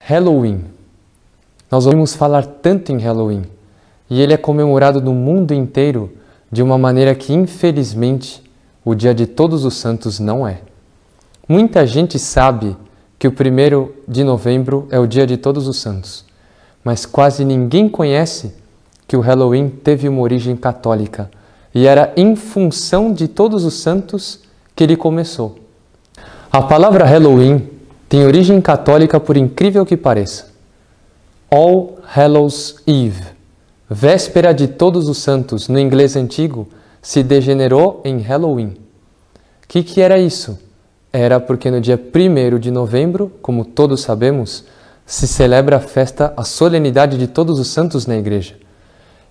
Halloween. Nós ouvimos falar tanto em Halloween e ele é comemorado no mundo inteiro de uma maneira que, infelizmente, o Dia de Todos os Santos não é. Muita gente sabe que o 1º de novembro é o Dia de Todos os Santos, mas quase ninguém conhece que o Halloween teve uma origem católica e era em função de Todos os Santos que ele começou. A palavra Halloween tem origem católica, por incrível que pareça. All Hallows Eve, véspera de Todos os Santos, no inglês antigo, se degenerou em Halloween. O que era isso? Era porque no dia 1º de novembro, como todos sabemos, se celebra a festa, a solenidade de Todos os Santos na igreja.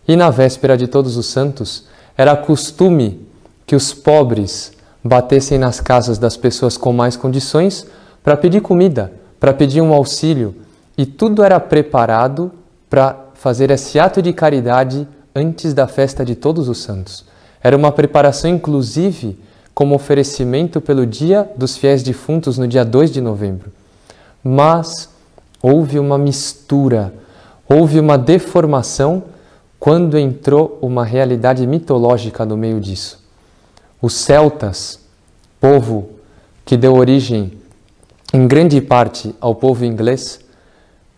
E na véspera de Todos os Santos, era costume que os pobres batessem nas casas das pessoas com mais condições para pedir comida, para pedir um auxílio, e tudo era preparado para fazer esse ato de caridade antes da festa de Todos os Santos. Era uma preparação, inclusive, como oferecimento pelo Dia dos Fiéis Defuntos no dia 2 de novembro. Mas houve uma mistura, houve uma deformação quando entrou uma realidade mitológica no meio disso. Os celtas, povo que deu origem em grande parte ao povo inglês,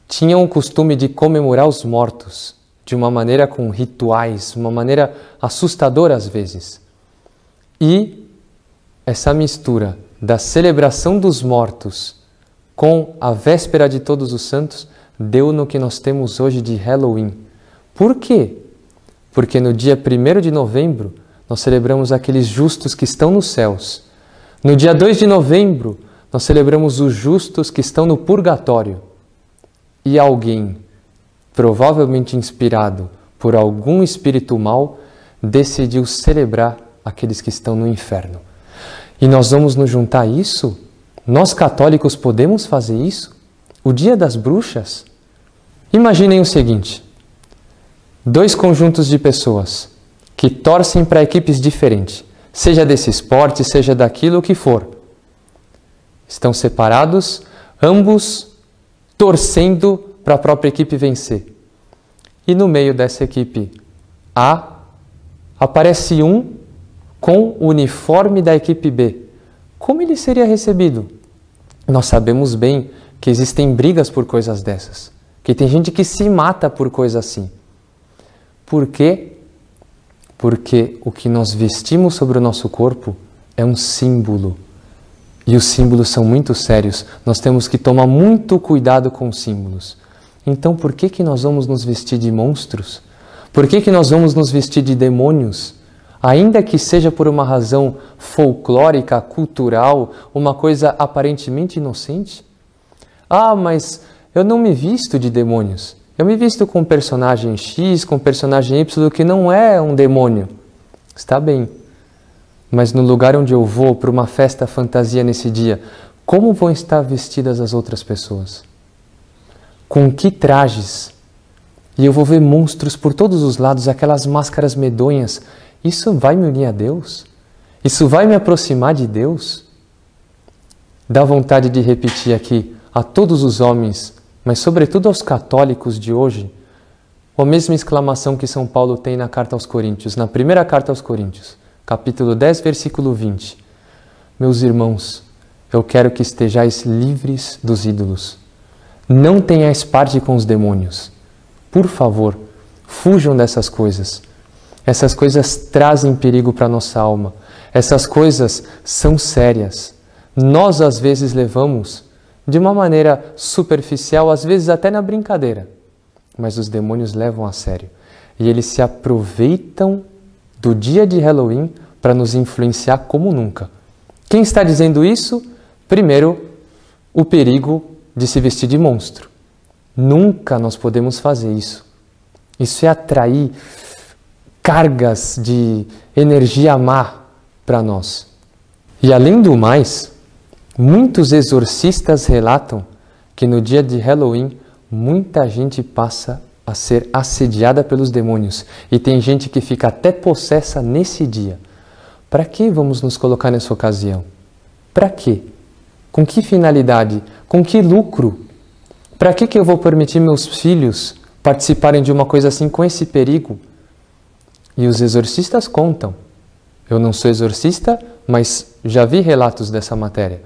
tinham o costume de comemorar os mortos de uma maneira com rituais, uma maneira assustadora às vezes. E essa mistura da celebração dos mortos com a véspera de Todos os Santos deu no que nós temos hoje de Halloween. Por quê? Porque no dia 1º de novembro nós celebramos aqueles justos que estão nos céus. No dia 2 de novembro nós celebramos os justos que estão no purgatório. E alguém, provavelmente inspirado por algum espírito mau, decidiu celebrar aqueles que estão no inferno. E nós vamos nos juntar a isso? Nós católicos podemos fazer isso? O Dia das Bruxas? Imaginem o seguinte: 2 conjuntos de pessoas que torcem para equipes diferentes, seja desse esporte, seja daquilo que for. Estão separados, ambos torcendo para a própria equipe vencer. E no meio dessa equipe A, aparece um com o uniforme da equipe B. Como ele seria recebido? Nós sabemos bem que existem brigas por coisas dessas, que tem gente que se mata por coisa assim. Por quê? Porque o que nós vestimos sobre o nosso corpo é um símbolo. E os símbolos são muito sérios. Nós temos que tomar muito cuidado com os símbolos. Então, por que nós vamos nos vestir de monstros? Por que nós vamos nos vestir de demônios? Ainda que seja por uma razão folclórica, cultural, uma coisa aparentemente inocente? Ah, mas eu não me visto de demônios. Eu me visto com personagem X, com personagem Y, que não é um demônio. Está bem. Mas no lugar onde eu vou para uma festa fantasia nesse dia, como vão estar vestidas as outras pessoas? Com que trajes? E eu vou ver monstros por todos os lados, aquelas máscaras medonhas. Isso vai me unir a Deus? Isso vai me aproximar de Deus? Dá vontade de repetir aqui a todos os homens, mas sobretudo aos católicos de hoje, a mesma exclamação que São Paulo tem na carta aos Coríntios, na primeira carta aos Coríntios, capítulo 10, versículo 20. Meus irmãos, eu quero que estejais livres dos ídolos. Não tenhais parte com os demônios. Por favor, fujam dessas coisas. Essas coisas trazem perigo para a nossa alma. Essas coisas são sérias. Nós, às vezes, levamos de uma maneira superficial, às vezes até na brincadeira. Mas os demônios levam a sério. E eles se aproveitam do dia de Halloween para nos influenciar como nunca. Quem está dizendo isso? Primeiro, o perigo de se vestir de monstro. Nunca nós podemos fazer isso. Isso é atrair cargas de energia má para nós. E além do mais, muitos exorcistas relatam que no dia de Halloween muita gente passa a ser assediada pelos demônios e tem gente que fica até possessa nesse dia. Para que vamos nos colocar nessa ocasião? Para quê? Com que finalidade? Com que lucro? Para que eu vou permitir meus filhos participarem de uma coisa assim com esse perigo? E os exorcistas contam. Eu não sou exorcista, mas já vi relatos dessa matéria.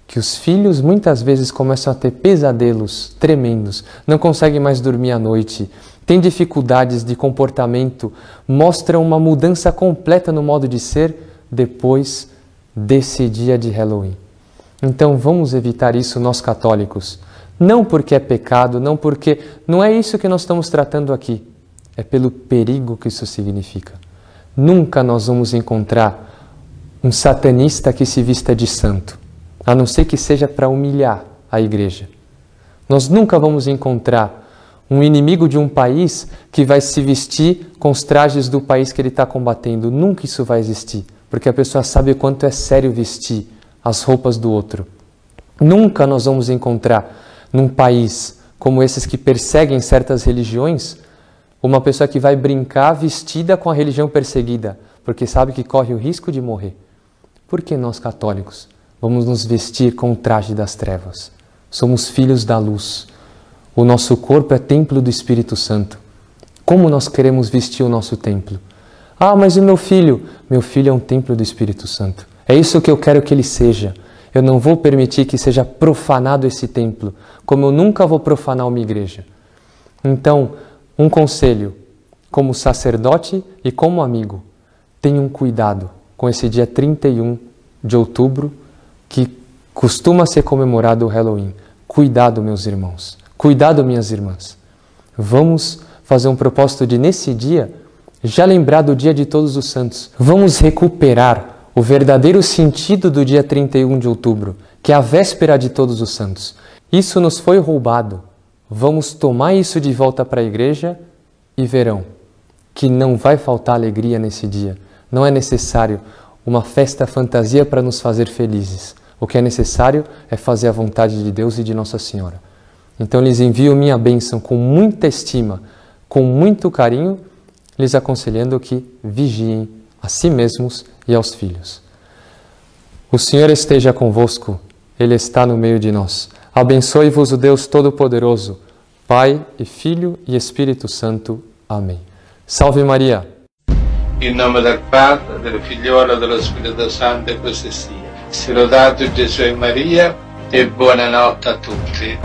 Que os filhos muitas vezes começam a ter pesadelos tremendos, não conseguem mais dormir à noite, têm dificuldades de comportamento, mostram uma mudança completa no modo de ser depois desse dia de Halloween. Então vamos evitar isso, nós católicos. Não porque é pecado, não é isso que nós estamos tratando aqui. É pelo perigo que isso significa. Nunca nós vamos encontrar um satanista que se vista de santo, a não ser que seja para humilhar a igreja. Nós nunca vamos encontrar um inimigo de um país que vai se vestir com os trajes do país que ele está combatendo. Nunca isso vai existir, porque a pessoa sabe o quanto é sério vestir as roupas do outro. Nunca nós vamos encontrar num país como esses que perseguem certas religiões, uma pessoa que vai brincar vestida com a religião perseguida, porque sabe que corre o risco de morrer. Por que nós católicos vamos nos vestir com o traje das trevas? Somos filhos da luz. O nosso corpo é templo do Espírito Santo. Como nós queremos vestir o nosso templo? Ah, mas e meu filho? Meu filho é um templo do Espírito Santo. É isso que eu quero que ele seja. Eu não vou permitir que seja profanado esse templo, como eu nunca vou profanar uma igreja. Então, um conselho, como sacerdote e como amigo, tenham cuidado com esse dia 31 de outubro, que costuma ser comemorado o Halloween. Cuidado, meus irmãos. Cuidado, minhas irmãs. Vamos fazer um propósito de, nesse dia, já lembrar do dia de Todos os Santos. Vamos recuperar o verdadeiro sentido do dia 31 de outubro, que é a véspera de Todos os Santos. Isso nos foi roubado. Vamos tomar isso de volta para a igreja e verão que não vai faltar alegria nesse dia. Não é necessário uma festa fantasia para nos fazer felizes. O que é necessário é fazer a vontade de Deus e de Nossa Senhora. Então lhes envio minha bênção com muita estima, com muito carinho, lhes aconselhando que vigiem a si mesmos e aos filhos. O Senhor esteja convosco, Ele está no meio de nós. Abençoe-vos o Deus Todo-Poderoso, Pai e Filho e Espírito Santo. Amém. Salve Maria! In nome del Padre, del Figliolo e dello Spirito Santo, e così sia. Sia lodato Gesù e Maria, e buonanotte a tutti.